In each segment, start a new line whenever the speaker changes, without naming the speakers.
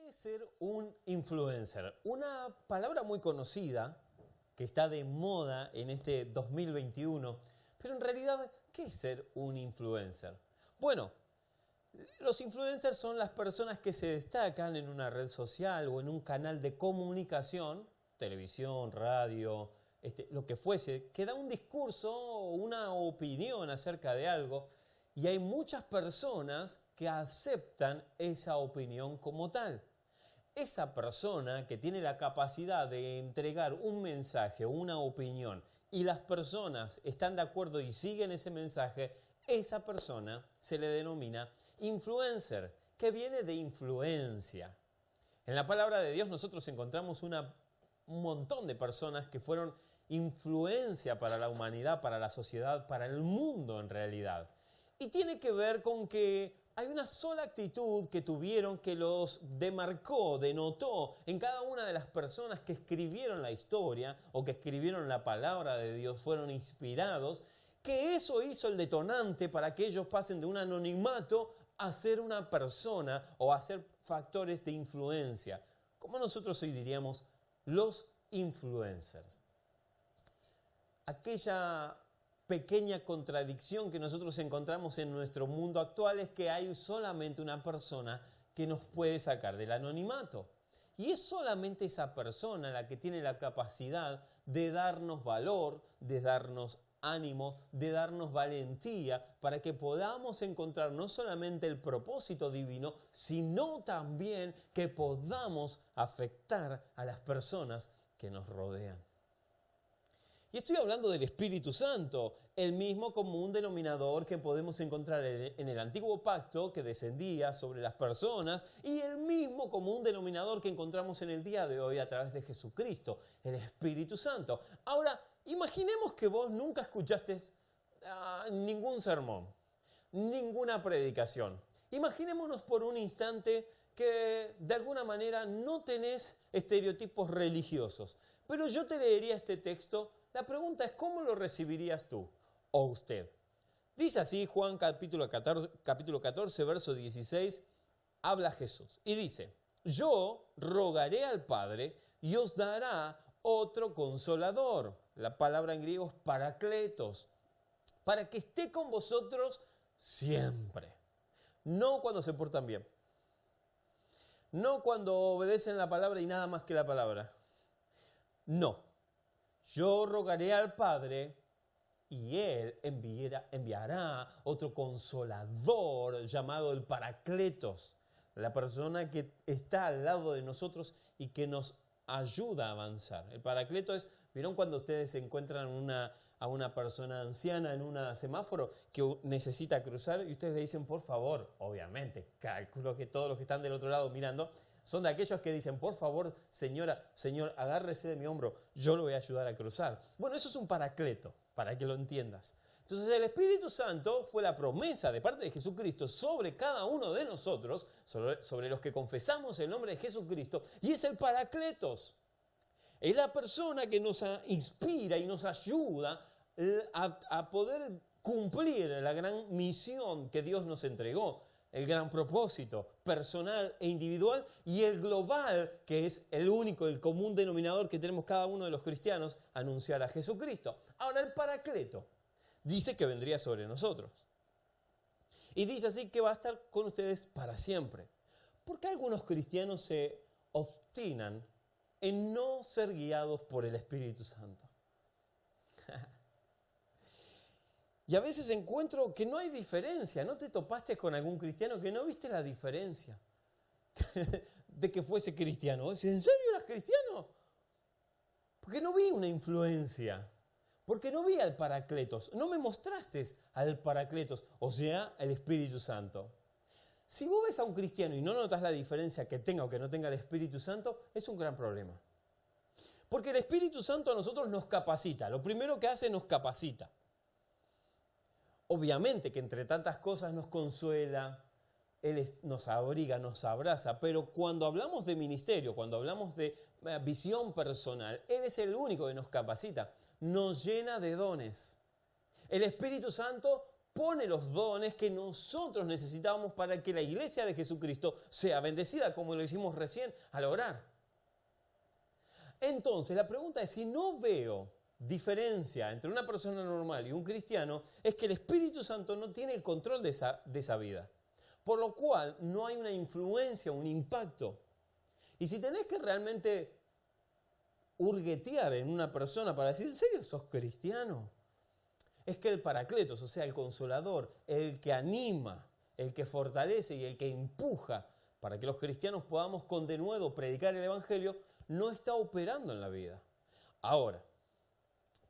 ¿Qué es ser un influencer? Una palabra muy conocida que está de moda en este 2021, pero en realidad, ¿qué es ser un influencer? Bueno, los influencers son las personas que se destacan en una red social o en un canal de comunicación, televisión, radio, lo que fuese, que da un discurso o una opinión acerca de algo y hay muchas personas que aceptan esa opinión como tal. Esa persona que tiene la capacidad de entregar un mensaje o una opinión y las personas están de acuerdo y siguen ese mensaje, esa persona se le denomina influencer, que viene de influencia. En la palabra de Dios nosotros encontramos un montón de personas que fueron influencia para la humanidad, para la sociedad, para el mundo en realidad. Y tiene que ver con que hay una sola actitud que tuvieron que los demarcó, denotó en cada una de las personas que escribieron la historia o que escribieron la palabra de Dios, fueron inspirados, que eso hizo el detonante para que ellos pasen de un anonimato a ser una persona o a ser factores de influencia. Como nosotros hoy diríamos, los influencers. Aquella pequeña contradicción que nosotros encontramos en nuestro mundo actual es que hay solamente una persona que nos puede sacar del anonimato. Y es solamente esa persona la que tiene la capacidad de darnos valor, de darnos ánimo, de darnos valentía para que podamos encontrar no solamente el propósito divino, sino también que podamos afectar a las personas que nos rodean. Y estoy hablando del Espíritu Santo, el mismo común denominador que podemos encontrar en el Antiguo Pacto que descendía sobre las personas y el mismo común denominador que encontramos en el día de hoy a través de Jesucristo, el Espíritu Santo. Ahora, imaginemos que vos nunca escuchaste ningún sermón, ninguna predicación. Imaginémonos por un instante que de alguna manera no tenés estereotipos religiosos, pero yo te leería este texto. La pregunta es, ¿cómo lo recibirías tú o usted? Dice así Juan capítulo 14, verso 16, habla Jesús y dice, yo rogaré al Padre y os dará otro consolador. La palabra en griego es parakletos, para que esté con vosotros siempre. No cuando se portan bien. No cuando obedecen la palabra y nada más que la palabra. No. Yo rogaré al Padre y Él enviará otro consolador llamado el Parakletos, la persona que está al lado de nosotros y que nos ayuda a avanzar. El Parakleto es, ¿vieron cuando ustedes encuentran a una persona anciana en un semáforo que necesita cruzar y ustedes le dicen, por favor, obviamente, calculo que todos los que están del otro lado mirando, son de aquellos que dicen, por favor, señora, señor, agárrese de mi hombro, yo lo voy a ayudar a cruzar. Bueno, eso es un paracleto, para que lo entiendas. Entonces el Espíritu Santo fue la promesa de parte de Jesucristo sobre cada uno de nosotros, sobre los que confesamos el nombre de Jesucristo, y es el paracletos. Es la persona que nos inspira y nos ayuda a poder cumplir la gran misión que Dios nos entregó. El gran propósito personal e individual y el global, que es el único, el común denominador que tenemos cada uno de los cristianos, anunciar a Jesucristo. Ahora el Paracleto dice que vendría sobre nosotros. Y dice así que va a estar con ustedes para siempre. ¿Por qué algunos cristianos se obstinan en no ser guiados por el Espíritu Santo? Y a veces encuentro que no hay diferencia. ¿No te topaste con algún cristiano que no viste la diferencia de que fuese cristiano? ¿En serio eras cristiano? Porque no vi una influencia. Porque no vi al Paracletos. No me mostraste al Paracletos, o sea, el Espíritu Santo. Si vos ves a un cristiano y no notas la diferencia que tenga o que no tenga el Espíritu Santo, es un gran problema. Porque el Espíritu Santo a nosotros nos capacita. Lo primero que hace nos capacita. Obviamente que entre tantas cosas nos consuela, Él nos abriga, nos abraza, pero cuando hablamos de ministerio, cuando hablamos de visión personal, Él es el único que nos capacita, nos llena de dones. El Espíritu Santo pone los dones que nosotros necesitamos para que la iglesia de Jesucristo sea bendecida, como lo hicimos recién al orar. Entonces, la pregunta es, si no veo diferencia entre una persona normal y un cristiano, es que el Espíritu Santo no tiene el control de esa vida. Por lo cual, no hay una influencia, un impacto. Y si tenés que realmente hurguetear en una persona para decir, ¿en serio sos cristiano? Es que el Paracletos, o sea, el Consolador, el que anima, el que fortalece y el que empuja para que los cristianos podamos con denuedo predicar el Evangelio, no está operando en la vida. Ahora,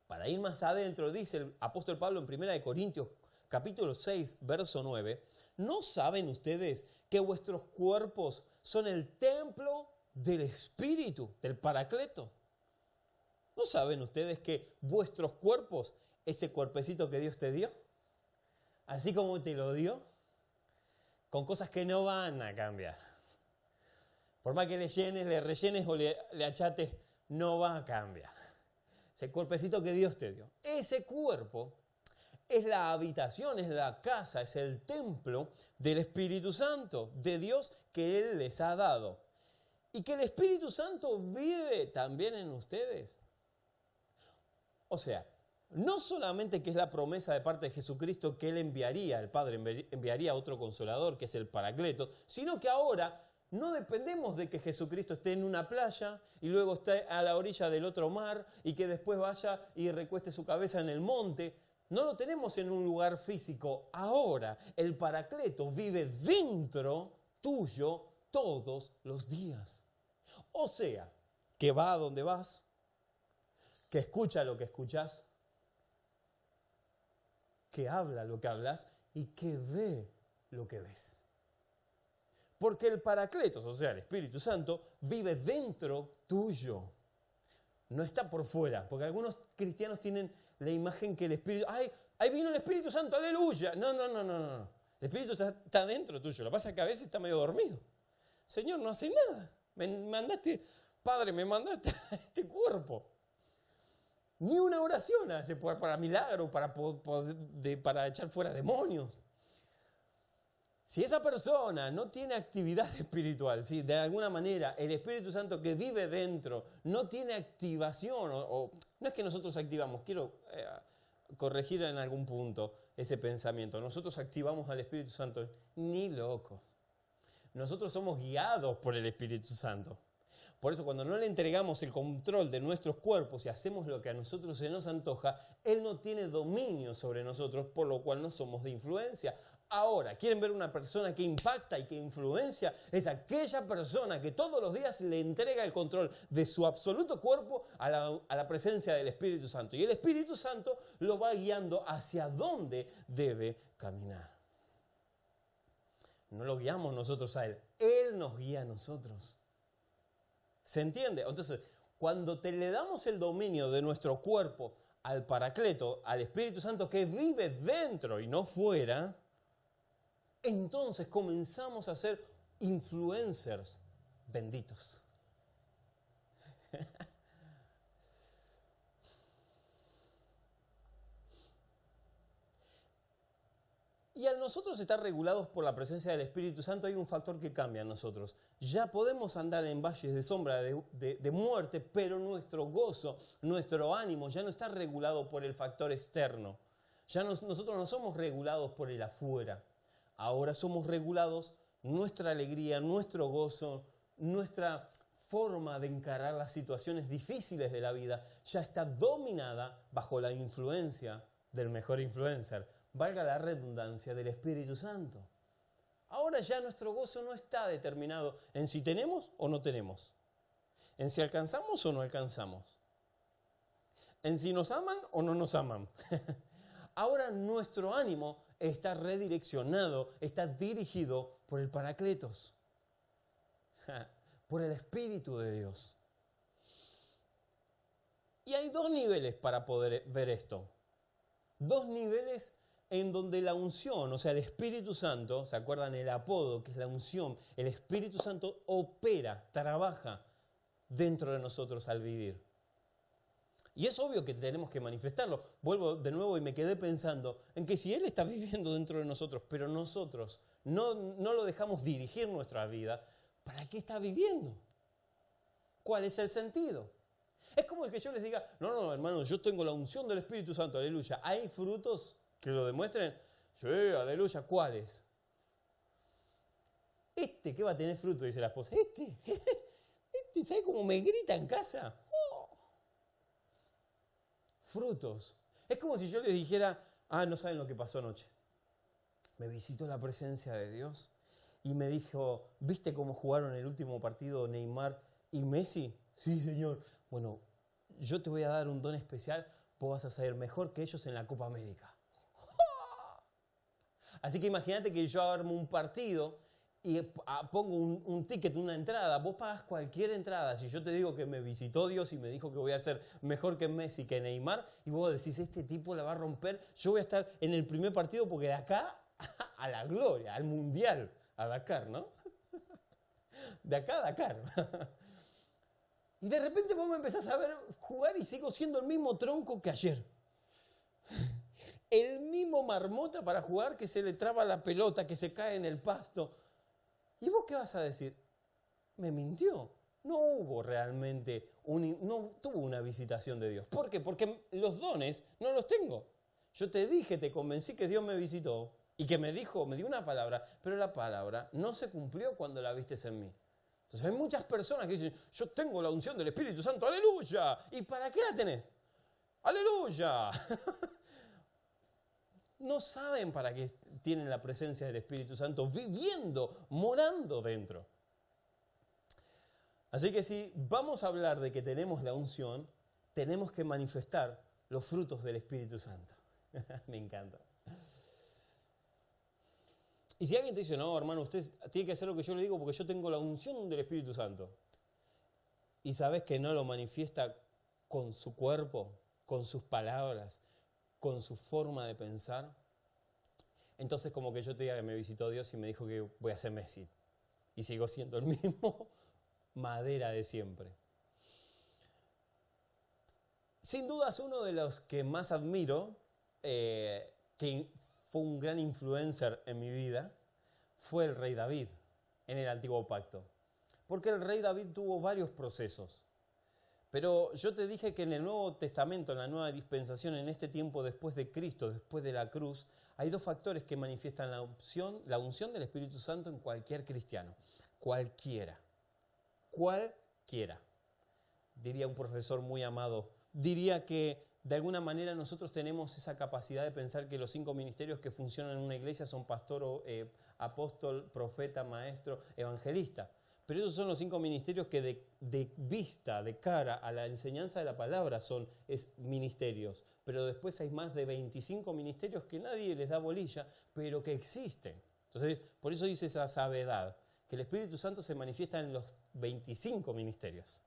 para ir más adentro, dice el apóstol Pablo en 1 Corintios capítulo 6, verso 9, ¿no saben ustedes que vuestros cuerpos son el templo del Espíritu, del Paracleto? ¿No saben ustedes que vuestros cuerpos, ese cuerpecito que Dios te dio, así como te lo dio, con cosas que no van a cambiar? Por más que le rellenes o le achates, no va a cambiar. Ese cuerpecito que Dios te dio. Ese cuerpo es la habitación, es la casa, es el templo del Espíritu Santo, de Dios que Él les ha dado. Y que el Espíritu Santo vive también en ustedes. O sea, no solamente que es la promesa de parte de Jesucristo que Él enviaría, el Padre enviaría a otro Consolador, que es el Paracleto, sino que ahora no dependemos de que Jesucristo esté en una playa y luego esté a la orilla del otro mar y que después vaya y recueste su cabeza en el monte. No lo tenemos en un lugar físico. Ahora el Paracleto vive dentro tuyo todos los días. O sea, que va a donde vas, que escucha lo que escuchas, que habla lo que hablas y que ve lo que ves. Porque el Paracletos, o sea, el Espíritu Santo, vive dentro tuyo. No está por fuera, porque algunos cristianos tienen la imagen que el Espíritu... ¡Ay, ahí vino el Espíritu Santo, aleluya! No. El Espíritu está dentro tuyo. Lo que pasa es que a veces está medio dormido. Señor, no hace nada. Padre, me mandaste a este cuerpo. Ni una oración hace para milagro, para echar fuera demonios. Si esa persona no tiene actividad espiritual, si de alguna manera el Espíritu Santo que vive dentro no tiene activación, o no es que nosotros activamos, quiero corregir en algún punto ese pensamiento, nosotros activamos al Espíritu Santo, ni locos. Nosotros somos guiados por el Espíritu Santo. Por eso cuando no le entregamos el control de nuestros cuerpos y hacemos lo que a nosotros se nos antoja, Él no tiene dominio sobre nosotros, por lo cual no somos de influencia. Ahora, ¿quieren ver una persona que impacta y que influencia? Es aquella persona que todos los días le entrega el control de su absoluto cuerpo a la presencia del Espíritu Santo. Y el Espíritu Santo lo va guiando hacia dónde debe caminar. No lo guiamos nosotros a Él, Él nos guía a nosotros. ¿Se entiende? Entonces, cuando le damos el dominio de nuestro cuerpo al Paracleto, al Espíritu Santo que vive dentro y no fuera, entonces comenzamos a ser influencers benditos. Y al nosotros estar regulados por la presencia del Espíritu Santo hay un factor que cambia en nosotros. Ya podemos andar en valles de sombra de muerte, pero nuestro gozo, nuestro ánimo ya no está regulado por el factor externo. Ya nosotros no somos regulados por el afuera. Ahora somos regulados, nuestra alegría, nuestro gozo, nuestra forma de encarar las situaciones difíciles de la vida ya está dominada bajo la influencia del mejor influencer. Valga la redundancia del Espíritu Santo. Ahora ya nuestro gozo no está determinado en si tenemos o no tenemos, en si alcanzamos o no alcanzamos, en si nos aman o no nos aman. Ahora nuestro ánimo está redireccionado, está dirigido por el Paracletos, por el Espíritu de Dios. Y hay dos niveles para poder ver esto. Dos niveles en donde la unción, o sea, el Espíritu Santo, ¿se acuerdan el apodo que es la unción? El Espíritu Santo opera, trabaja dentro de nosotros al vivir. Y es obvio que tenemos que manifestarlo. Vuelvo de nuevo y me quedé pensando en que si Él está viviendo dentro de nosotros, pero nosotros no lo dejamos dirigir nuestra vida, ¿para qué está viviendo? ¿Cuál es el sentido? Es como que yo les diga, no, hermano, yo tengo la unción del Espíritu Santo, aleluya. ¿Hay frutos que lo demuestren? Sí, aleluya. ¿Cuáles? ¿Qué va a tener fruto? Dice la esposa. ¿Sabe cómo me grita en casa? Frutos. Es como si yo les dijera, no saben lo que pasó anoche. Me visitó la presencia de Dios y me dijo, ¿viste cómo jugaron el último partido Neymar y Messi? Sí, señor. Bueno, yo te voy a dar un don especial, vos vas a ser mejor que ellos en la Copa América. Así que imagínate que yo armo un partido y pongo un ticket, una entrada. Vos pagas cualquier entrada. Si yo te digo que me visitó Dios y me dijo que voy a ser mejor que Messi, que Neymar, y vos decís, este tipo la va a romper, yo voy a estar en el primer partido porque de acá a la gloria, al mundial, a Dakar, ¿no? De acá a Dakar. Y de repente vos me empezás a ver jugar y sigo siendo el mismo tronco que ayer. El mismo marmota para jugar que se le traba la pelota, que se cae en el pasto. ¿Y vos qué vas a decir? Me mintió. No hubo realmente, no tuvo una visitación de Dios. ¿Por qué? Porque los dones no los tengo. Yo te dije, te convencí que Dios me visitó y que me dio una palabra, pero la palabra no se cumplió cuando la vistes en mí. Entonces hay muchas personas que dicen, yo tengo la unción del Espíritu Santo, aleluya. ¿Y para qué la tenés? Aleluya. No saben para qué tienen la presencia del Espíritu Santo viviendo, morando dentro. Así que si vamos a hablar de que tenemos la unción, tenemos que manifestar los frutos del Espíritu Santo. Me encanta. Y si alguien te dice, no, hermano, usted tiene que hacer lo que yo le digo porque yo tengo la unción del Espíritu Santo, y sabes que no lo manifiesta con su cuerpo, con sus palabras, con su forma de pensar, entonces como que yo te diga que me visitó Dios y me dijo que voy a ser Messi. Y sigo siendo el mismo madera de siempre. Sin dudas uno de los que más admiro, que fue un gran influencer en mi vida, fue el rey David en el Antiguo Pacto. Porque el rey David tuvo varios procesos. Pero yo te dije que en el Nuevo Testamento, en la nueva dispensación, en este tiempo después de Cristo, después de la cruz, hay dos factores que manifiestan la unción del Espíritu Santo en cualquier cristiano. Cualquiera. Diría un profesor muy amado. Diría que de alguna manera nosotros tenemos esa capacidad de pensar que los 5 ministerios que funcionan en una iglesia son pastor, apóstol, profeta, maestro, evangelista. Pero esos son los 5 ministerios que de vista, de cara a la enseñanza de la palabra son ministerios. Pero después hay más de 25 ministerios que nadie les da bolilla, pero que existen. Entonces, por eso dice esa sabiedad, que el Espíritu Santo se manifiesta en los 25 ministerios.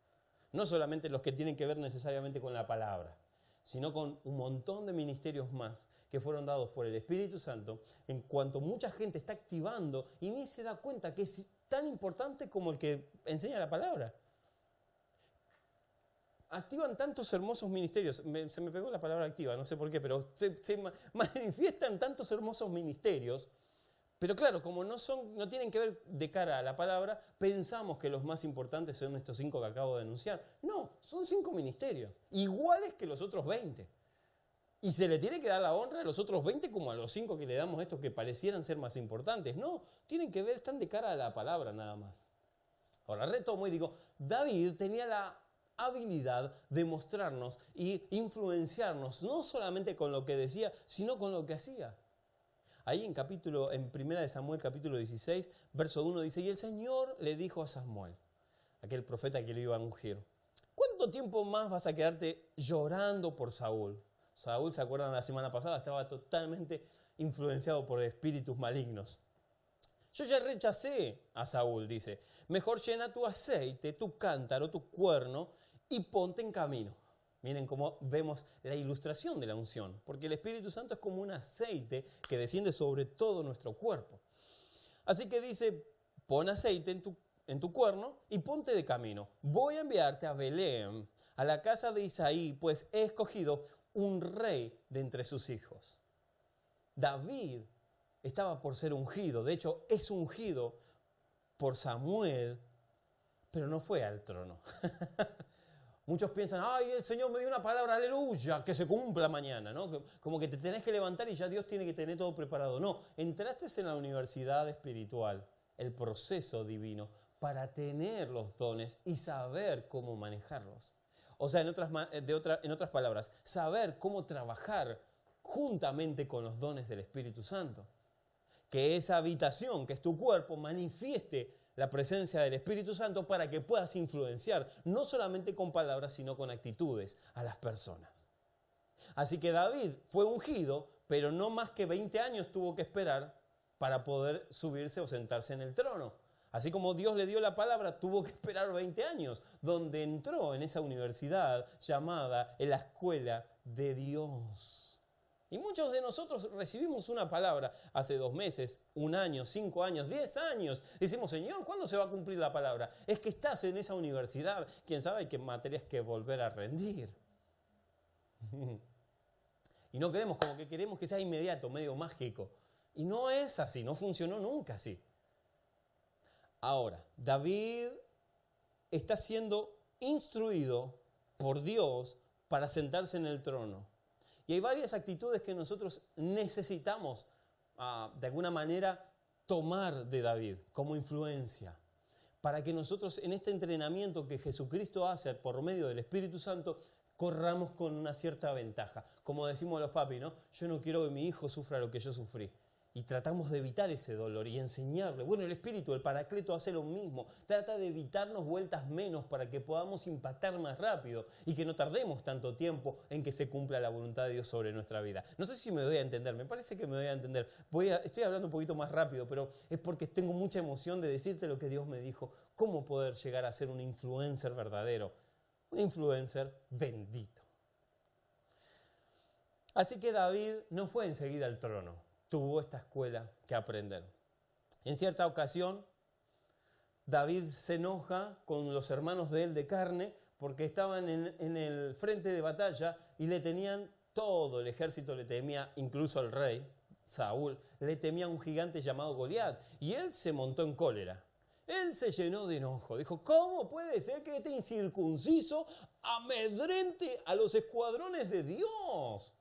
No solamente los que tienen que ver necesariamente con la palabra, sino con un montón de ministerios más que fueron dados por el Espíritu Santo, en cuanto mucha gente está activando y ni se da cuenta que es tan importante como el que enseña la palabra. Activan tantos hermosos ministerios, se me pegó la palabra activa, no sé por qué, pero se manifiestan tantos hermosos ministerios, pero claro, como no tienen que ver de cara a la palabra, pensamos que los más importantes son estos 5 que acabo de enunciar. No, son 5 ministerios, iguales que los otros 20. Y se le tiene que dar la honra a los otros 20 como a los 5 que le damos estos que parecieran ser más importantes. No, tienen que ver, están de cara a la palabra nada más. Ahora retomo y digo, David tenía la habilidad de mostrarnos y influenciarnos, no solamente con lo que decía, sino con lo que hacía. Ahí en 1 de Samuel capítulo 16, verso 1 dice, y el Señor le dijo a Samuel, aquel profeta que le iba a ungir, ¿cuánto tiempo más vas a quedarte llorando por Saúl? Saúl, ¿se acuerdan la semana pasada? Estaba totalmente influenciado por espíritus malignos. Yo ya rechacé a Saúl, dice. Mejor llena tu aceite, tu cántaro, tu cuerno y ponte en camino. Miren cómo vemos la ilustración de la unción, porque el Espíritu Santo es como un aceite que desciende sobre todo nuestro cuerpo. Así que dice, pon aceite en tu cuerno y ponte de camino. Voy a enviarte a Belén, a la casa de Isaí, pues he escogido un rey de entre sus hijos. David estaba por ser ungido, de hecho es ungido por Samuel, pero no fue al trono. Muchos piensan, ay, el Señor me dio una palabra, aleluya, que se cumpla mañana, ¿no? Como que te tenés que levantar y ya Dios tiene que tener todo preparado. No, entraste en la universidad espiritual, el proceso divino, para tener los dones y saber cómo manejarlos. O sea, en otras palabras, saber cómo trabajar juntamente con los dones del Espíritu Santo. Que esa habitación, que es tu cuerpo, manifieste la presencia del Espíritu Santo para que puedas influenciar, no solamente con palabras, sino con actitudes a las personas. Así que David fue ungido, pero no más que 20 años tuvo que esperar para poder subirse o sentarse en el trono. Así como Dios le dio la palabra, tuvo que esperar 20 años, donde entró en esa universidad llamada en la escuela de Dios. Y muchos de nosotros recibimos una palabra hace 2 meses, 1 año, 5 años, 10 años. Decimos, Señor, ¿cuándo se va a cumplir la palabra? Es que estás en esa universidad. Quién sabe qué materias que volver a rendir. Y no queremos, como que queremos que sea inmediato, medio mágico. Y no es así, no funcionó nunca así. Ahora, David está siendo instruido por Dios para sentarse en el trono. Y hay varias actitudes que nosotros necesitamos, de alguna manera, tomar de David como influencia, para que nosotros en este entrenamiento que Jesucristo hace por medio del Espíritu Santo, corramos con una cierta ventaja. Como decimos los papis, ¿no? Yo no quiero que mi hijo sufra lo que yo sufrí. Y tratamos de evitar ese dolor y enseñarle. Bueno, el Espíritu, el Paracleto hace lo mismo. Trata de evitarnos vueltas menos para que podamos impactar más rápido y que no tardemos tanto tiempo en que se cumpla la voluntad de Dios sobre nuestra vida. No sé si me doy a entender, me parece que me doy a entender. Estoy hablando un poquito más rápido, pero es porque tengo mucha emoción de decirte lo que Dios me dijo. Cómo poder llegar a ser un influencer verdadero, un influencer bendito. Así que David no fue enseguida al trono. Tuvo esta escuela que aprender. En cierta ocasión, David se enoja con los hermanos de él de carne porque estaban en el frente de batalla y le tenían todo el ejército, le temía, incluso al rey, Saúl, le temía a un gigante llamado Goliat. Y él se montó en cólera. Él se llenó de enojo. Dijo, ¿cómo puede ser que este incircunciso amedrente a los escuadrones de Dios?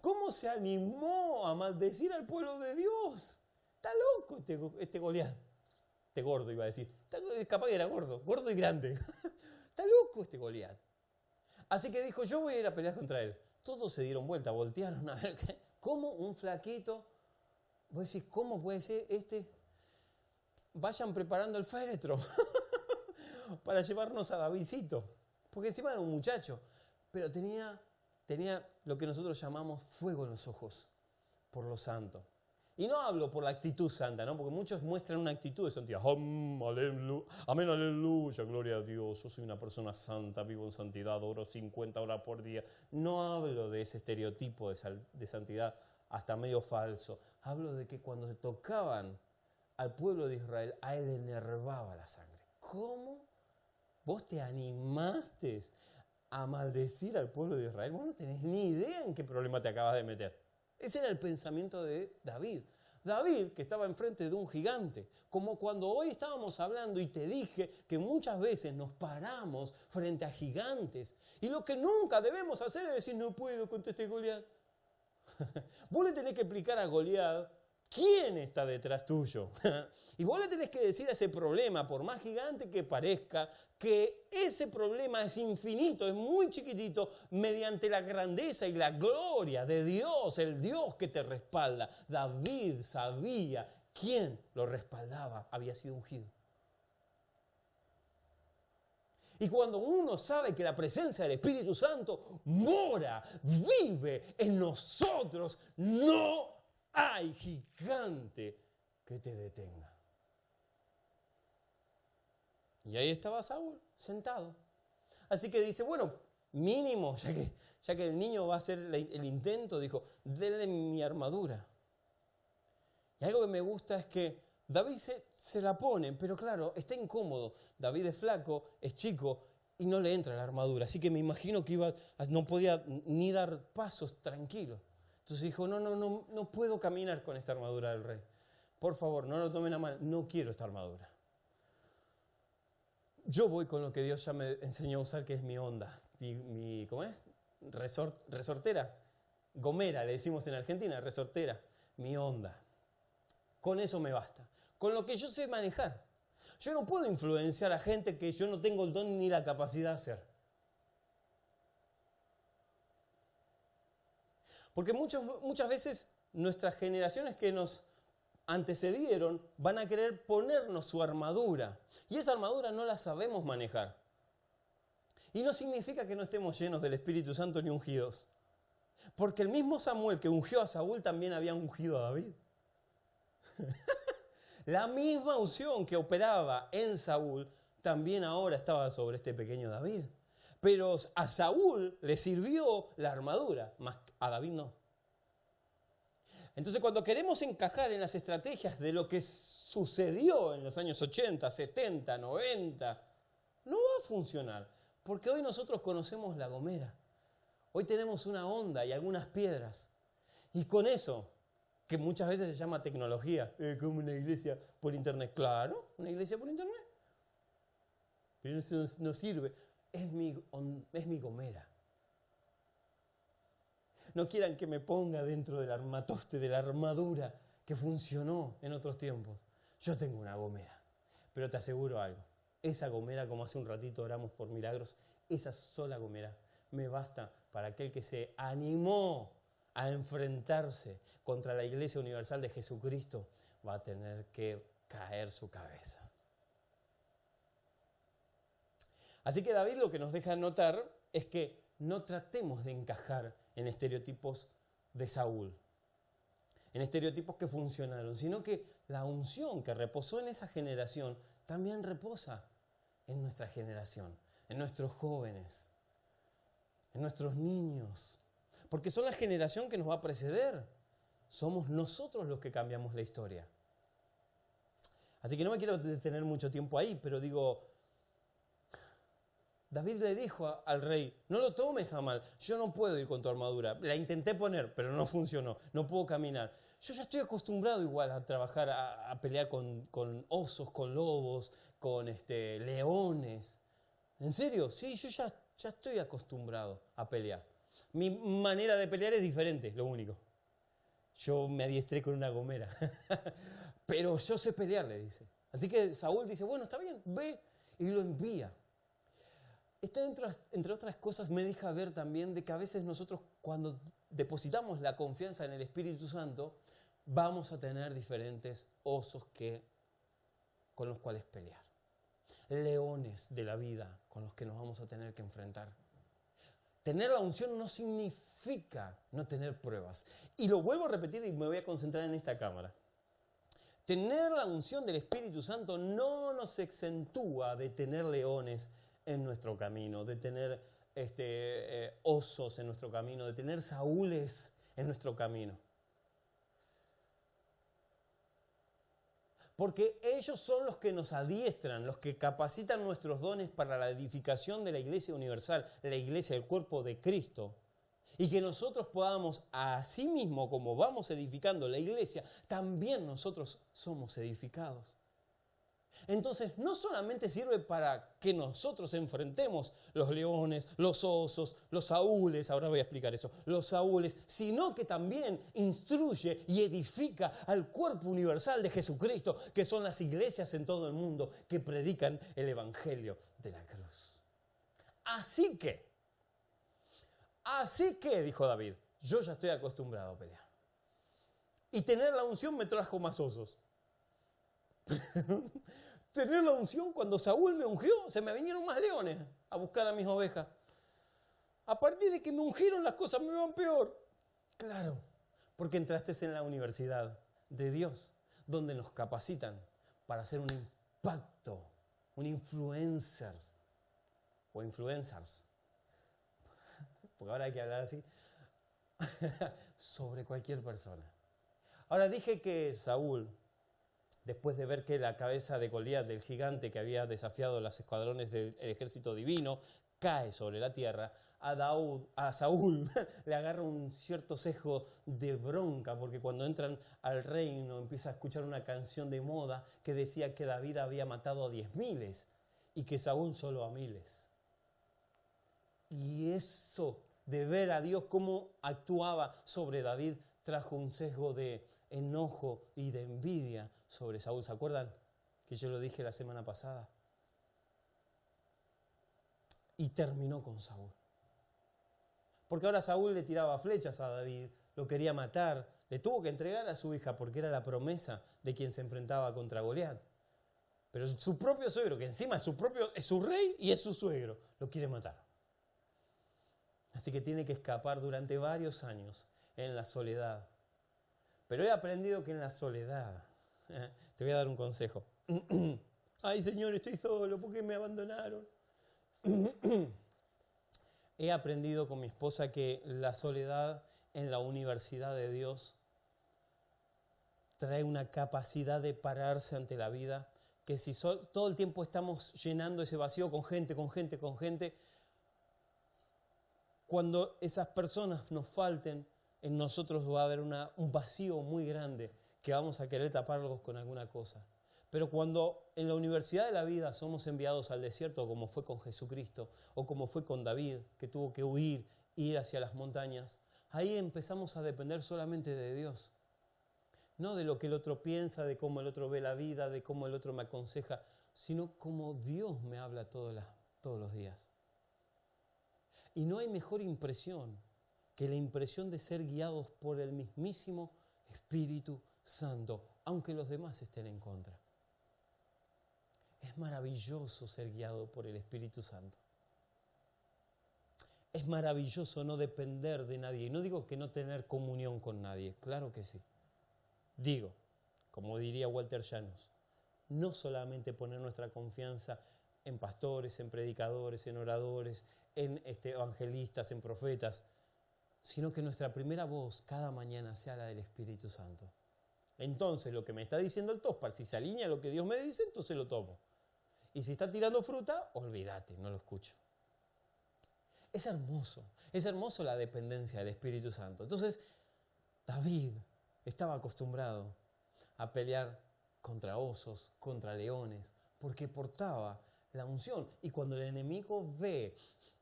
¿Cómo se animó a maldecir al pueblo de Dios? Está loco este Goliat. Este gordo iba a decir. Capaz que era gordo y grande. Está loco este Goliat. Así que dijo, yo voy a ir a pelear contra él. Todos se dieron vuelta, voltearon a ver. ¿Cómo un flaquito? Vos decís, ¿cómo puede ser este? Vayan preparando el féretro para llevarnos a Davidcito. Porque encima era un muchacho. Pero tenía lo que nosotros llamamos fuego en los ojos, por lo santo. Y no hablo por la actitud santa, ¿no? Porque muchos muestran una actitud de santidad. Amén, aleluya, gloria a Dios. Yo soy una persona santa, vivo en santidad, oro 50 horas por día. No hablo de ese estereotipo de santidad hasta medio falso. Hablo de que cuando se tocaban al pueblo de Israel, a él le enervaba la sangre. ¿Cómo? ¿Vos te animaste a maldecir al pueblo de Israel? Vos no tenés ni idea en qué problema te acabas de meter. Ese era el pensamiento de David. David, que estaba enfrente de un gigante, como cuando hoy estábamos hablando y te dije que muchas veces nos paramos frente a gigantes y lo que nunca debemos hacer es decir, no puedo contra este Goliat. Vos le tenés que explicar a Goliat quién está detrás tuyo. Y vos le tenés que decir a ese problema, por más gigante que parezca, que ese problema es infinito, es muy chiquitito, mediante la grandeza y la gloria de Dios, el Dios que te respalda. David sabía quién lo respaldaba, había sido ungido. Y cuando uno sabe que la presencia del Espíritu Santo mora, vive en nosotros, no hay gigante que te detenga. Y ahí estaba Saúl, sentado. Así que dice, bueno, mínimo, ya que el niño va a hacer el intento, dijo, denle mi armadura. Y algo que me gusta es que David se la pone, pero claro, está incómodo. David es flaco, es chico, y no le entra la armadura. Así que me imagino que no podía ni dar pasos tranquilo. Entonces dijo, no puedo caminar con esta armadura del rey. Por favor, no lo tomen a mal, no quiero esta armadura. Yo voy con lo que Dios ya me enseñó a usar, que es mi onda. ¿Cómo es? Resortera. Gomera, le decimos en Argentina, resortera. Mi onda. Con eso me basta. Con lo que yo sé manejar. Yo no puedo influenciar a gente que yo no tengo el don ni la capacidad de hacer. Porque muchas veces nuestras generaciones que nos antecedieron van a querer ponernos su armadura. Y esa armadura no la sabemos manejar. Y no significa que no estemos llenos del Espíritu Santo ni ungidos. Porque el mismo Samuel que ungió a Saúl también había ungido a David. La misma unción que operaba en Saúl también ahora estaba sobre este pequeño David. Pero a Saúl le sirvió la armadura, más a David no. Entonces, cuando queremos encajar en las estrategias de lo que sucedió en los años 80, 70, 90, no va a funcionar. Porque hoy nosotros conocemos la gomera. Hoy tenemos una onda y algunas piedras. Y con eso, que muchas veces se llama tecnología, como una iglesia por internet. Claro, una iglesia por internet. Pero eso no sirve. Es mi gomera. No quieran que me ponga dentro del armatoste, de la armadura que funcionó en otros tiempos. Yo tengo una gomera. Pero te aseguro algo. Esa gomera, como hace un ratito oramos por milagros, esa sola gomera me basta para aquel que se animó a enfrentarse contra la Iglesia Universal de Jesucristo. Va a tener que caer su cabeza. Así que David lo que nos deja notar es que no tratemos de encajar en estereotipos de Saúl, en estereotipos que funcionaron, sino que la unción que reposó en esa generación también reposa en nuestra generación, en nuestros jóvenes, en nuestros niños, porque son la generación que nos va a preceder. Somos nosotros los que cambiamos la historia. Así que no me quiero detener mucho tiempo ahí, pero digo, David le dijo al rey, no lo tomes a mal, yo no puedo ir con tu armadura. La intenté poner, pero no funcionó, no puedo caminar. Yo ya estoy acostumbrado igual a trabajar, a pelear con osos, con lobos, con leones. ¿En serio? Sí, yo ya estoy acostumbrado a pelear. Mi manera de pelear es diferente, lo único. Yo me adiestré con una gomera. Pero yo sé pelear, le dice. Así que Saúl dice, bueno, está bien, ve, y lo envía. Esto, entre otras cosas, me deja ver también de que a veces nosotros, cuando depositamos la confianza en el Espíritu Santo, vamos a tener diferentes osos con los cuales pelear. Leones de la vida con los que nos vamos a tener que enfrentar. Tener la unción no significa no tener pruebas. Y lo vuelvo a repetir y me voy a concentrar en esta cámara. Tener la unción del Espíritu Santo no nos exentúa de tener leones en nuestro camino, de tener osos en nuestro camino, de tener saúles en nuestro camino. Porque ellos son los que nos adiestran, los que capacitan nuestros dones para la edificación de la Iglesia Universal, la Iglesia del cuerpo de Cristo. Y que nosotros podamos, así mismo como vamos edificando la Iglesia, también nosotros somos edificados. Entonces, no solamente sirve para que nosotros enfrentemos los leones, los osos, los saúles, ahora voy a explicar eso, los saúles, sino que también instruye y edifica al cuerpo universal de Jesucristo, que son las iglesias en todo el mundo que predican el evangelio de la cruz. Así que, dijo David, yo ya estoy acostumbrado a pelear. Y tener la unción me trajo más osos. Tener la unción, cuando Saúl me ungió, se me vinieron más leones a buscar a mis ovejas. A partir de que me ungieron, las cosas me van peor. Claro, porque entraste en la universidad de Dios, donde nos capacitan para hacer un impacto, un influencers, porque ahora hay que hablar así, sobre cualquier persona. Ahora dije que Saúl después de ver que la cabeza de Goliat, del gigante que había desafiado los escuadrones del ejército divino, cae sobre la tierra, a Saúl le agarra un cierto sesgo de bronca, porque cuando entran al reino empieza a escuchar una canción de moda que decía que David había matado a 10.000 y que Saúl solo a 1.000. Y eso de ver a Dios cómo actuaba sobre David trajo un sesgo de enojo y de envidia sobre Saúl. ¿Se acuerdan que yo lo dije la semana pasada? Y terminó con Saúl. Porque ahora Saúl le tiraba flechas a David, lo quería matar, le tuvo que entregar a su hija porque era la promesa de quien se enfrentaba contra Goliat. Pero su propio suegro, que encima es su rey y es su suegro, lo quiere matar. Así que tiene que escapar durante varios años en la soledad. Pero he aprendido que en la soledad, te voy a dar un consejo. Ay, Señor, estoy solo, ¿por qué me abandonaron? He aprendido con mi esposa que la soledad en la universidad de Dios trae una capacidad de pararse ante la vida, que si todo el tiempo estamos llenando ese vacío con gente, cuando esas personas nos falten, en nosotros va a haber un vacío muy grande que vamos a querer taparlos con alguna cosa. Pero cuando en la universidad de la vida somos enviados al desierto, como fue con Jesucristo, o como fue con David, que tuvo que huir, ir hacia las montañas, ahí empezamos a depender solamente de Dios. No de lo que el otro piensa, de cómo el otro ve la vida, de cómo el otro me aconseja, sino cómo Dios me habla todos los días. Y no hay mejor impresión que la impresión de ser guiados por el mismísimo Espíritu Santo, aunque los demás estén en contra. Es maravilloso ser guiado por el Espíritu Santo. Es maravilloso no depender de nadie. Y no digo que no tener comunión con nadie, claro que sí. Digo, como diría Walter Llanos, no solamente poner nuestra confianza en pastores, en predicadores, en oradores, en evangelistas, en profetas, sino que nuestra primera voz cada mañana sea la del Espíritu Santo. Entonces, lo que me está diciendo el Tospar, si se alinea a lo que Dios me dice, entonces lo tomo. Y si está tirando fruta, olvídate, no lo escucho. Es hermoso la dependencia del Espíritu Santo. Entonces, David estaba acostumbrado a pelear contra osos, contra leones, porque portaba la unción. Y cuando el enemigo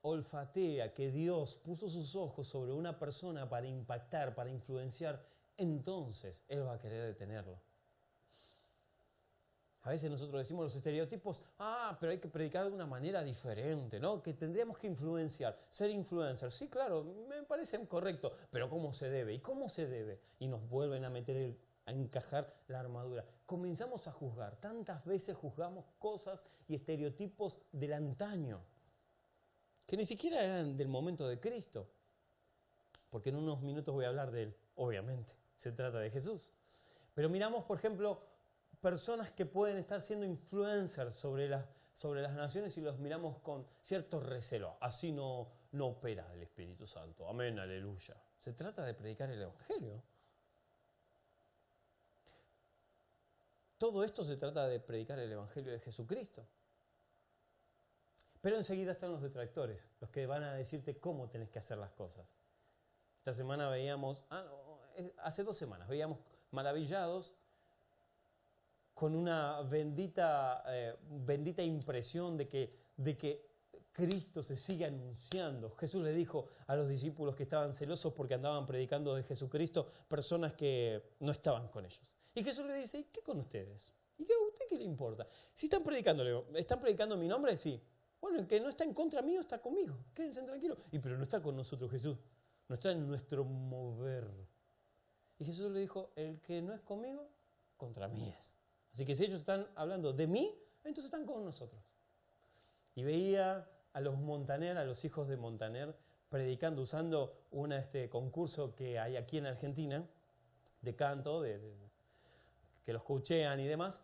olfatea que Dios puso sus ojos sobre una persona para impactar, para influenciar, entonces él va a querer detenerlo. A veces nosotros decimos los estereotipos, pero hay que predicar de una manera diferente, ¿no? Que tendríamos que influenciar, ser influencers. Sí, claro, me parece correcto, pero ¿cómo se debe? ¿Y cómo se debe? Y nos vuelven a encajar la armadura. Comenzamos a juzgar. Tantas veces juzgamos cosas y estereotipos del antaño, que ni siquiera eran del momento de Cristo. Porque en unos minutos voy a hablar de él, obviamente. Se trata de Jesús. Pero miramos, por ejemplo, personas que pueden estar siendo influencers sobre las naciones y los miramos con cierto recelo. Así no opera el Espíritu Santo. Amén, aleluya. Se trata de predicar el Evangelio. Todo esto se trata de predicar el Evangelio de Jesucristo. Pero enseguida están los detractores, los que van a decirte cómo tenés que hacer las cosas. Esta semana hace 2 semanas, veíamos maravillados con una bendita impresión de que Cristo se sigue anunciando. Jesús le dijo a los discípulos que estaban celosos porque andaban predicando de Jesucristo personas que no estaban con ellos. Y Jesús le dice, ¿y qué con ustedes? ¿Y a usted qué le importa? Si están predicando mi nombre, sí. Bueno, el que no está en contra mío está conmigo. Quédense tranquilos. Pero no está con nosotros Jesús. No está en nuestro mover. Y Jesús le dijo, el que no es conmigo, contra mí es. Así que si ellos están hablando de mí, entonces están con nosotros. Y veía a los hijos de Montaner, predicando, usando un concurso que hay aquí en Argentina, de canto, que los coachean y demás,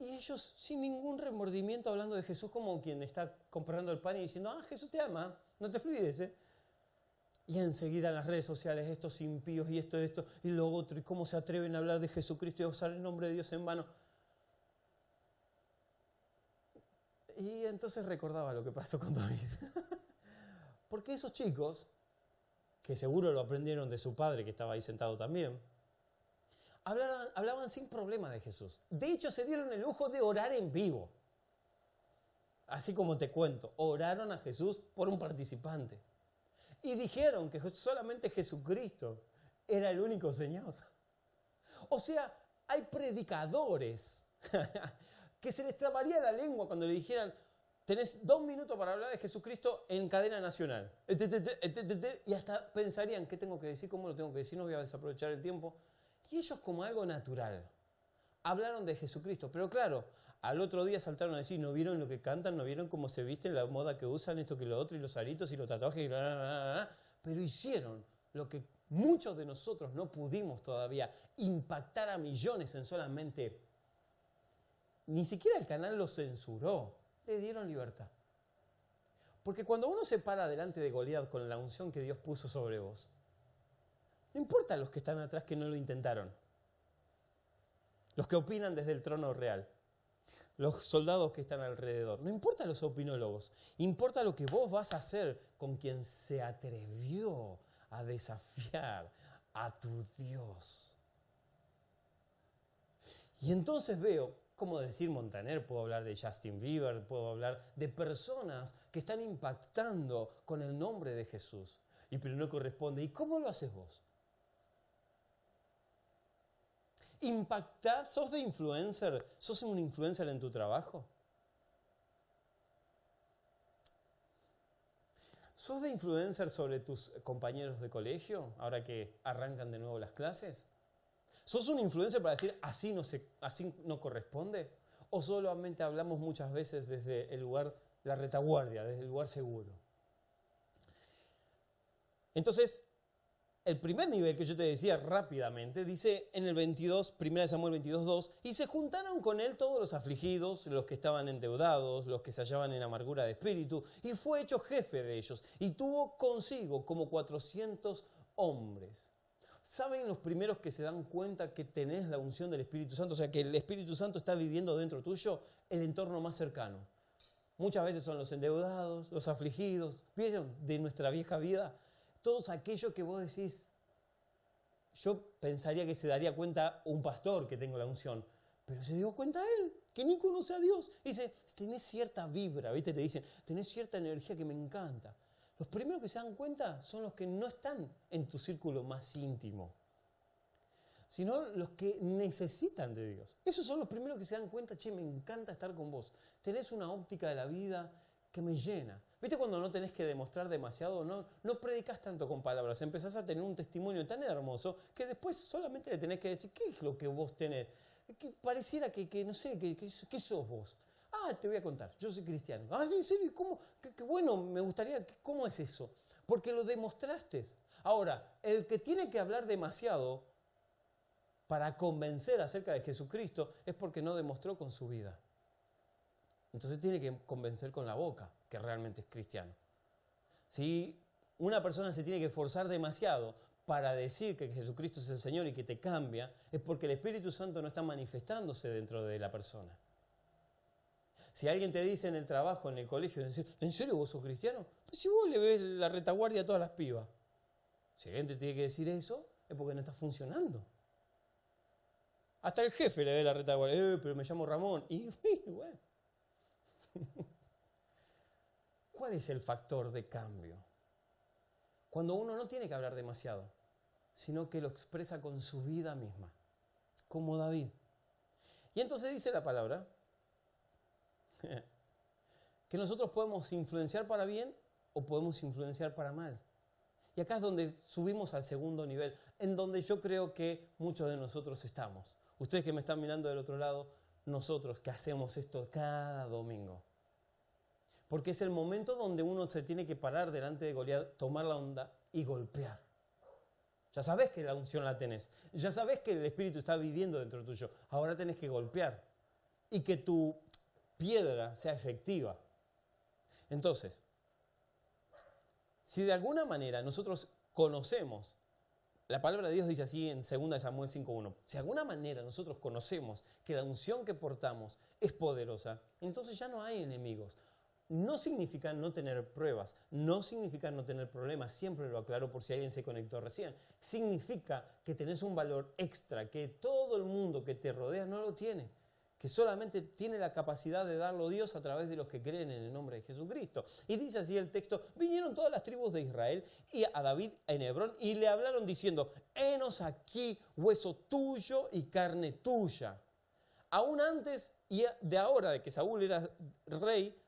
y ellos sin ningún remordimiento hablando de Jesús como quien está comprando el pan y diciendo, Jesús te ama, no te olvides, Y enseguida en las redes sociales, estos impíos y esto y lo otro, y cómo se atreven a hablar de Jesucristo y a usar el nombre de Dios en vano. Y entonces recordaba lo que pasó con David. Porque esos chicos, que seguro lo aprendieron de su padre, que estaba ahí sentado también, hablaban sin problema de Jesús. De hecho, se dieron el lujo de orar en vivo. Así como te cuento, oraron a Jesús por un participante. Y dijeron que solamente Jesucristo era el único Señor. O sea, hay predicadores que se les trabaría la lengua cuando le dijeran: tenés 2 minutos para hablar de Jesucristo en cadena nacional. Y hasta pensarían: ¿qué tengo que decir? ¿Cómo lo tengo que decir? No voy a desaprovechar el tiempo. Y ellos, como algo natural, hablaron de Jesucristo. Pero claro, al otro día saltaron a decir: ¿no vieron lo que cantan? ¿No vieron cómo se visten? La moda que usan, esto que lo otro, y los aritos y los tatuajes. Y Pero hicieron lo que muchos de nosotros no pudimos todavía: impactar a millones en solamente... Ni siquiera el canal lo censuró. Le dieron libertad. Porque cuando uno se para delante de Goliat con la unción que Dios puso sobre vos, no importa los que están atrás que no lo intentaron, los que opinan desde el trono real, los soldados que están alrededor, no importa los opinólogos, importa lo que vos vas a hacer con quien se atrevió a desafiar a tu Dios. Y entonces veo, como decir Montaner, puedo hablar de Justin Bieber, puedo hablar de personas que están impactando con el nombre de Jesús. Pero no corresponde. ¿Y cómo lo haces vos? ¿Impactás? ¿Sos de influencer? ¿Sos un influencer en tu trabajo? ¿Sos de influencer sobre tus compañeros de colegio, ahora que arrancan de nuevo las clases? ¿Sos un influencer para decir así no corresponde? ¿O solamente hablamos muchas veces desde el lugar, la retaguardia, desde el lugar seguro? Entonces, el primer nivel que yo te decía rápidamente, dice en el 22, 1 Samuel 22:2, y se juntaron con él todos los afligidos, los que estaban endeudados, los que se hallaban en amargura de espíritu, y fue hecho jefe de ellos, y tuvo consigo como 400 hombres. ¿Saben los primeros que se dan cuenta que tenés la unción del Espíritu Santo? O sea, que el Espíritu Santo está viviendo dentro tuyo, el entorno más cercano. Muchas veces son los endeudados, los afligidos, ¿vieron? De nuestra vieja vida. Todos aquellos que vos decís, yo pensaría que se daría cuenta un pastor que tengo la unción, pero se dio cuenta él, que ni conoce a Dios. Dice, tenés cierta vibra, ¿viste? Te dicen, tenés cierta energía que me encanta. Los primeros que se dan cuenta son los que no están en tu círculo más íntimo, sino los que necesitan de Dios. Esos son los primeros que se dan cuenta: che, me encanta estar con vos. Tenés una óptica de la vida que me llena. ¿Viste cuando no tenés que demostrar demasiado? No predicás tanto con palabras. Empezás a tener un testimonio tan hermoso que después solamente le tenés que decir: ¿qué es lo que vos tenés? Que pareciera que no sé, ¿qué sos vos? Te voy a contar, yo soy cristiano. ¿En serio? ¿Cómo? Qué bueno, me gustaría, ¿cómo es eso? Porque lo demostraste. Ahora, el que tiene que hablar demasiado para convencer acerca de Jesucristo es porque no demostró con su vida. Entonces tiene que convencer con la boca que realmente es cristiano. Si una persona se tiene que esforzar demasiado para decir que Jesucristo es el Señor y que te cambia, es porque el Espíritu Santo no está manifestándose dentro de la persona. Si alguien te dice en el trabajo, en el colegio, ¿en serio vos sos cristiano? Pues si vos le ves la retaguardia a todas las pibas. Si alguien te tiene que decir eso, es porque no está funcionando. Hasta el jefe le ve la retaguardia, pero me llamo Ramón. Y bueno. ¿Cuál es el factor de cambio? Cuando uno no tiene que hablar demasiado, sino que lo expresa con su vida misma, como David. Y entonces dice la palabra que nosotros podemos influenciar para bien o podemos influenciar para mal. Y acá es donde subimos al segundo nivel, en donde yo creo que muchos de nosotros estamos. Ustedes que me están mirando del otro lado, nosotros que hacemos esto cada domingo. Porque es el momento donde uno se tiene que parar delante de Goliat, tomar la onda y golpear. Ya sabés que la unción la tenés. Ya sabés que el Espíritu está viviendo dentro tuyo. Ahora tenés que golpear. Y que tu piedra sea efectiva. Entonces, si de alguna manera nosotros conocemos La palabra de Dios dice así en 2 Samuel 5:1. Si de alguna manera nosotros conocemos que la unción que portamos es poderosa, entonces ya no hay enemigos. No significa no tener pruebas, no significa no tener problemas, siempre lo aclaro por si alguien se conectó recién. Significa que tenés un valor extra, que todo el mundo que te rodea no lo tiene, que solamente tiene la capacidad de darlo Dios a través de los que creen en el nombre de Jesucristo. Y dice así el texto: vinieron todas las tribus de Israel y a David en Hebrón y le hablaron diciendo: henos aquí hueso tuyo y carne tuya. Aún antes y de ahora de que Saúl era rey,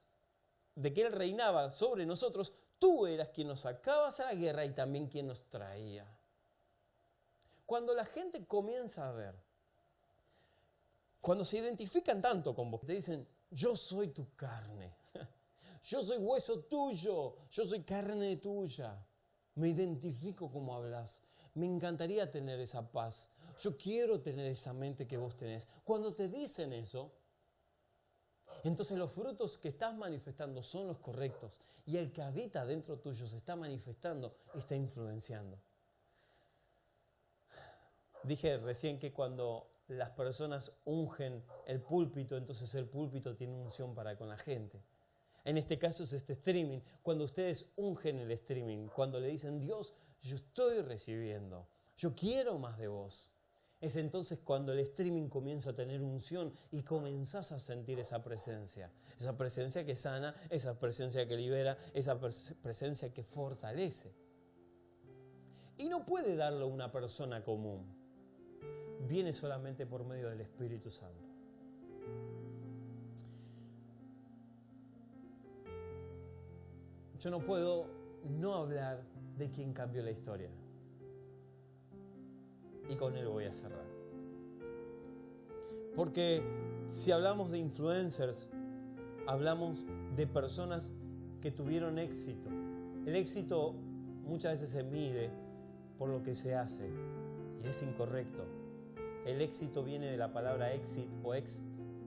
de que él reinaba sobre nosotros, tú eras quien nos sacabas a la guerra y también quien nos traía. Cuando la gente comienza a ver, cuando se identifican tanto con vos, te dicen: yo soy tu carne, yo soy hueso tuyo, yo soy carne tuya, me identifico como hablas, me encantaría tener esa paz, yo quiero tener esa mente que vos tenés. Cuando te dicen eso, entonces los frutos que estás manifestando son los correctos y el que habita dentro tuyo se está manifestando y está influenciando. Dije recién que cuando las personas ungen el púlpito, entonces el púlpito tiene unción para con la gente. En este caso es este streaming. Cuando ustedes ungen el streaming, cuando le dicen: Dios, yo estoy recibiendo, yo quiero más de vos, es entonces cuando el streaming comienza a tener unción y comenzás a sentir esa presencia que sana, esa presencia que libera, esa presencia que fortalece. Y no puede darlo una persona común, viene solamente por medio del Espíritu Santo. Yo no puedo no hablar de quien cambió la historia. Y con él voy a cerrar. Porque si hablamos de influencers, hablamos de personas que tuvieron éxito. El éxito muchas veces se mide por lo que se hace y es incorrecto. El éxito viene de la palabra exit o ex,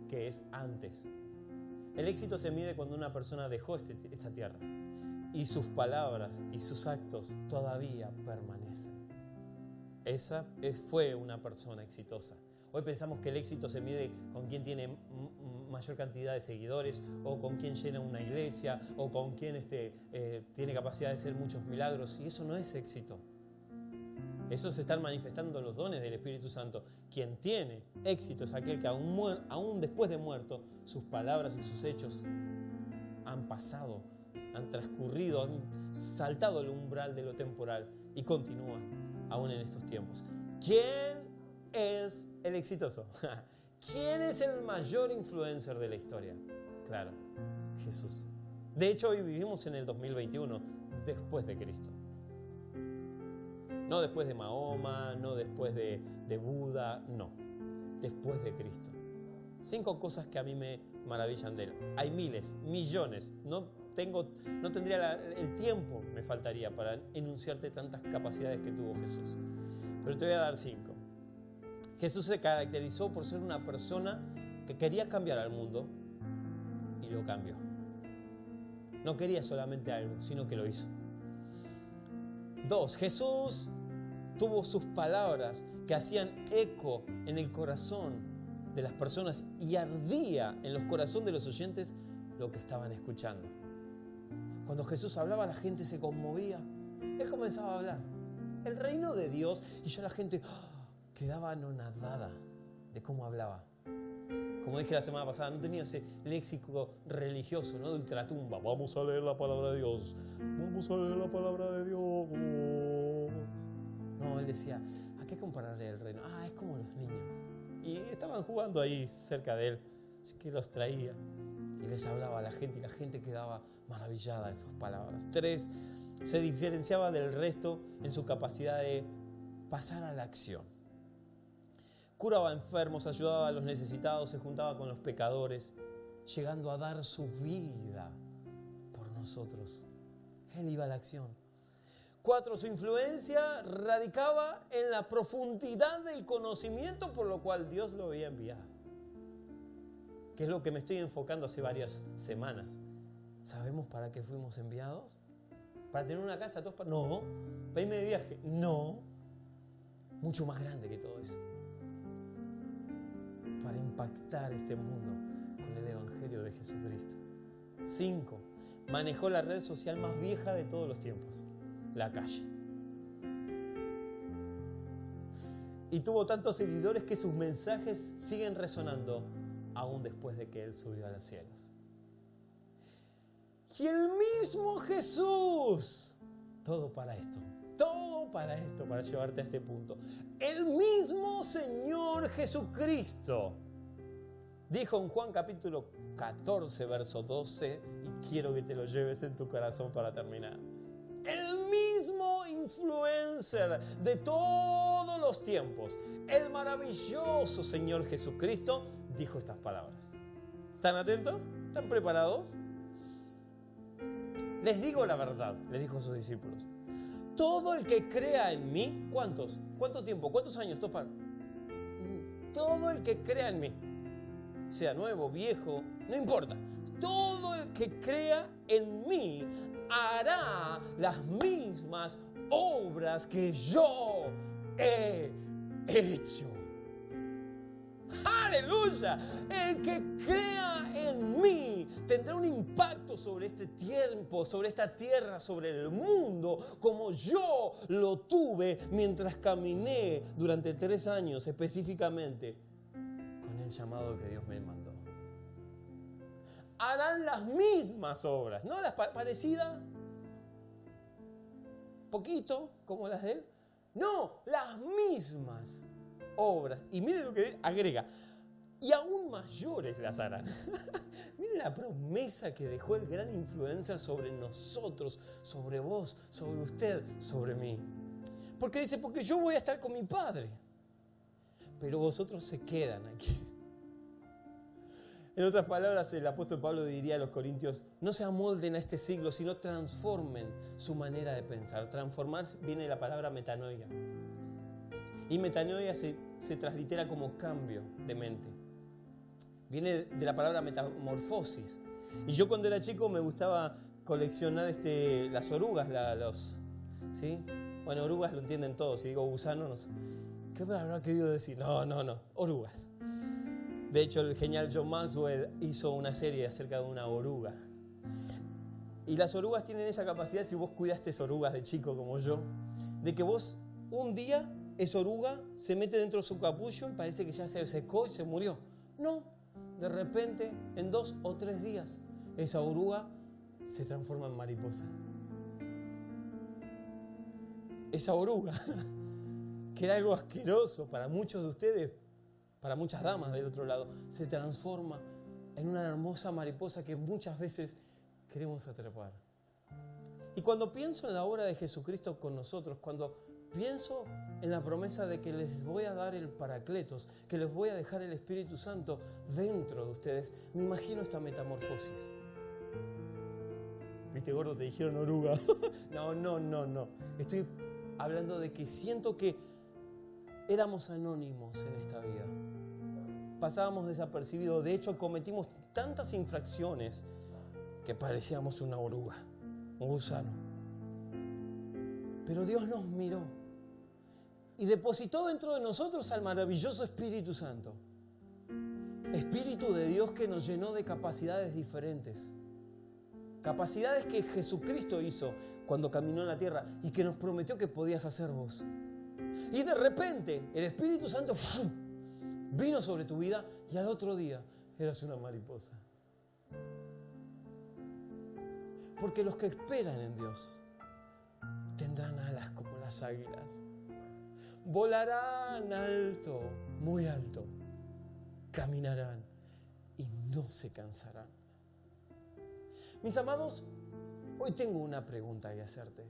que es antes. El éxito se mide cuando una persona dejó esta tierra y sus palabras y sus actos todavía permanecen. Esa fue una persona exitosa. Hoy pensamos que el éxito se mide con quien tiene mayor cantidad de seguidores, o con quien llena una iglesia, o con quien tiene capacidad de hacer muchos milagros, y eso no es éxito. Eso se están manifestando los dones del Espíritu Santo. Quien tiene éxito es aquel que aún después de muerto, sus palabras y sus hechos han pasado, han transcurrido, han saltado el umbral de lo temporal y continúan aún en estos tiempos. ¿Quién es el exitoso? ¿Quién es el mayor influencer de la historia? Claro, Jesús. De hecho, hoy vivimos en el 2021, después de Cristo. No después de Mahoma, no después de Buda, no. Después de Cristo. 5 cosas que a mí me maravillan de él. Hay miles, millones. No tendría el tiempo, me faltaría para enunciarte tantas capacidades que tuvo Jesús. Pero te voy a dar 5. Jesús se caracterizó por ser una persona que quería cambiar al mundo y lo cambió. No quería solamente algo, sino que lo hizo. 2. Jesús tuvo sus palabras que hacían eco en el corazón de las personas y ardía en los corazones de los oyentes lo que estaban escuchando. Cuando Jesús hablaba, la gente se conmovía. Él comenzaba a hablar el reino de Dios y ya la gente quedaba anonadada de cómo hablaba. Como dije la semana pasada, no tenía ese léxico religioso, no de ultratumba. Vamos a leer la palabra de Dios. Vamos a leer la palabra de Dios. No, él decía: ¿a qué compararle el reino? Es como los niños. Y estaban jugando ahí cerca de él. Así que los traía y les hablaba a la gente y la gente quedaba maravillada de sus palabras. 3. Se diferenciaba del resto en su capacidad de pasar a la acción. Curaba enfermos, ayudaba a los necesitados, se juntaba con los pecadores, llegando a dar su vida por nosotros. Él iba a la acción. 4. Su influencia radicaba en la profundidad del conocimiento por lo cual Dios lo había enviado. Que es lo que me estoy enfocando hace varias semanas. ¿Sabemos para qué fuimos enviados? ¿Para tener una casa todos? No. ¿Para irme de viaje? No. mucho más grande que todo eso, para impactar este mundo con el Evangelio de Jesucristo. 5. Manejó la red social más vieja de todos los tiempos, la calle. Y tuvo tantos seguidores que sus mensajes siguen resonando aún después de que Él subió a los cielos. Y el mismo Jesús, todo para esto, para llevarte a este punto. El mismo Señor Jesucristo dijo en Juan capítulo 14, verso 12, y quiero que te lo lleves en tu corazón para terminar. El mismo influencer de todos los tiempos, el maravilloso Señor Jesucristo, dijo estas palabras. ¿Están atentos? ¿Están preparados? Les digo la verdad, les dijo a sus discípulos. Todo el que crea en mí, ¿cuántos? ¿Cuánto tiempo? ¿Cuántos años, Topar? Todo el que crea en mí, sea nuevo, viejo, no importa. Todo el que crea en mí hará las mismas obras que yo he hecho. ¡Aleluya! El que crea en mí tendrá un impacto sobre este tiempo, sobre esta tierra, sobre el mundo, como yo lo tuve mientras caminé durante 3 años específicamente con el llamado que Dios me mandó. Harán las mismas obras, no las parecidas, poquito como las de Él, no, las mismas obras. Y miren lo que agrega, y aún mayores las harán. Miren la promesa que dejó el gran influencer sobre nosotros, sobre vos, sobre usted, sobre mí. Porque dice, porque yo voy a estar con mi Padre, pero vosotros se quedan aquí. En otras palabras, el apóstol Pablo diría a los corintios, no se amolden a este siglo, sino transformen su manera de pensar. Transformar viene de la palabra metanoia. Y metanoia se translitera como cambio de mente. Viene de la palabra metamorfosis. Y yo cuando era chico me gustaba coleccionar las orugas, ¿sí? Bueno, orugas lo entienden todos. Si digo gusano, no sé. ¿Qué habrá querido decir? No, orugas. De hecho, el genial John Maxwell hizo una serie acerca de una oruga. Y las orugas tienen esa capacidad, si vos cuidaste orugas de chico como yo, de que vos un día esa oruga se mete dentro de su capullo y parece que ya se secó y se murió. No, de repente, en 2 o 3 días, esa oruga se transforma en mariposa. Esa oruga, que era algo asqueroso para muchos de ustedes, para muchas damas del otro lado, se transforma en una hermosa mariposa que muchas veces queremos atrapar. Y cuando pienso en la obra de Jesucristo con nosotros, cuando pienso en la promesa de que les voy a dar el Paracletos, que les voy a dejar el Espíritu Santo dentro de ustedes, me imagino esta metamorfosis. ¿Viste, gordo? Te dijeron oruga. No. Estoy hablando de que siento que éramos anónimos en esta vida. Pasábamos desapercibidos. De hecho, cometimos tantas infracciones que parecíamos una oruga, un gusano. Pero Dios nos miró y depositó dentro de nosotros al maravilloso Espíritu Santo. Espíritu de Dios que nos llenó de capacidades diferentes. Capacidades que Jesucristo hizo cuando caminó en la tierra y que nos prometió que podías hacer vos. Y de repente el Espíritu Santo vino sobre tu vida y al otro día eras una mariposa. Porque los que esperan en Dios tendrán alas como las águilas. Volarán alto, muy alto. Caminarán y no se cansarán. Mis amados, hoy tengo una pregunta que hacerte.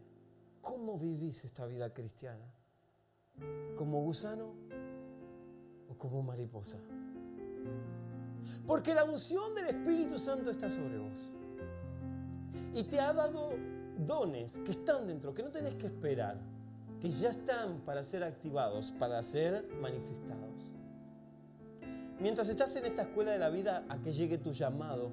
¿Cómo vivís esta vida cristiana? ¿Como gusano o como mariposa? Porque la unción del Espíritu Santo está sobre vos. Y te ha dado dones que están dentro, que no tenés que esperar, que ya están para ser activados, para ser manifestados. Mientras estás en esta escuela de la vida a que llegue tu llamado,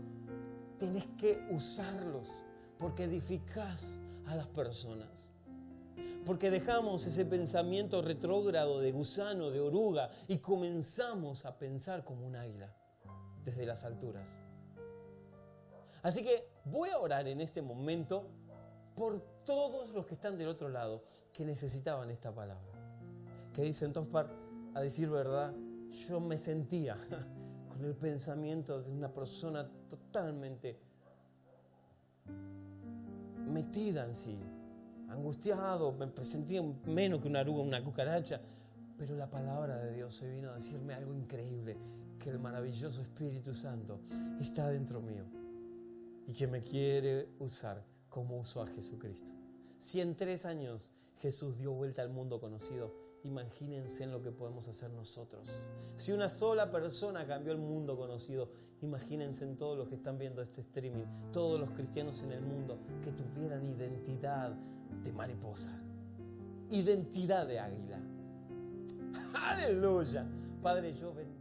tenés que usarlos porque edificás a las personas. Porque dejamos ese pensamiento retrógrado de gusano, de oruga, y comenzamos a pensar como un águila desde las alturas. Así que voy a orar en este momento por todos los que están del otro lado, que necesitaban esta palabra. Que dicen, Tospar, a decir verdad, yo me sentía con el pensamiento de una persona totalmente metida en sí, angustiado, me sentía menos que una oruga, una cucaracha, pero la palabra de Dios se vino a decirme algo increíble, que el maravilloso Espíritu Santo está dentro mío y que me quiere usar como usó a Jesucristo. Si en 3 años Jesús dio vuelta al mundo conocido, imagínense en lo que podemos hacer nosotros. Si una sola persona cambió el mundo conocido, imagínense en todos los que están viendo este streaming, todos los cristianos en el mundo que tuvieran identidad de mariposa, identidad de águila. ¡Aleluya! Padre, yo bendigo